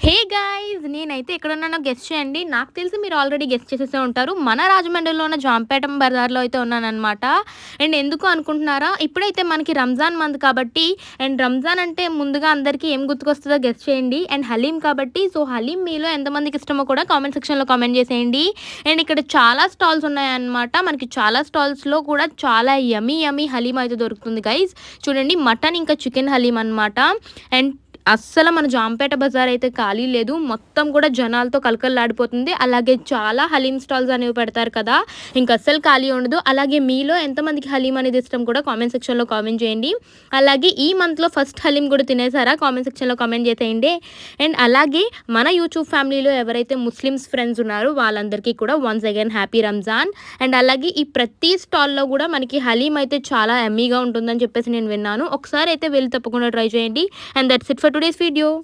Hey guys! నేనైతే ఎక్కడున్నానో guess చేయండి. నాకు తెలిసి మీరు ఆల్రెడీ గెస్ చేసేసే ఉంటారు. మన రాజమండ్రిలో ఉన్న జాంపేట బజార్‌లో అయితే ఉన్నాననమాట. అండ్ ఎందుకు అనుకుంటున్నారా? ఇప్పుడైతే మనకి రంజాన్ మంత్ కాబట్టి అండ్ రంజాన్ అంటే ముందుగా అందరికీ ఏం గుర్తుకొస్తదో గెస్ చేయండి. అండ్ హలీం కాబట్టి హలీం మీలో ఎంతమందికి ఇష్టమో కూడా కామెంట్ సెక్షన్‌లో కామెంట్ చేసేయండి. అండ్ ఇక్కడ చాలా స్టాల్స్ ఉన్నాయన్నమాట. మనకి చాలా స్టాల్స్‌లో కూడా చాలా యమ్మీ యమ్మీ హలీం అయితే దొరుకుతుంది గైస్. చూడండి మటన్ ఇంకా చికెన్ హలీం అనమాట. అండ్ అస్సలు మన జాంపేట బజార్ అయితే ఖాళీ లేదు. మొత్తం కూడా జనాలతో కలకల్లాడిపోతుంది. అలాగే చాలా హలీం స్టాల్స్ అనేవి పెడతారు కదా! ఇంక అస్సలు ఖాళీ ఉండదు. అలాగే మీలో ఎంతమందికి హలీం అనేది ఇష్టం కూడా కామెంట్ సెక్షన్‌లో కామెంట్ చేయండి. అలాగే ఈ మంత్‌లో ఫస్ట్ హలీం కూడా తినేసారా? కామెంట్ సెక్షన్‌లో కామెంట్ చేసేయండి. అండ్ అలాగే మన యూట్యూబ్ ఫ్యామిలీలో ఎవరైతే ముస్లిమ్స్ ఫ్రెండ్స్ ఉన్నారో వాళ్ళందరికీ కూడా once again happy Ramzan. And అలాగే ఈ ప్రతి స్టాల్‌లో కూడా మనకి హలీం అయితే చాలా యమ్మీగా ఉంటుందని చెప్పేసి నేను విన్నాను. ఒకసారి అయితే వెళ్లి తప్పకుండా ట్రై చేయండి. And that's it for today's video.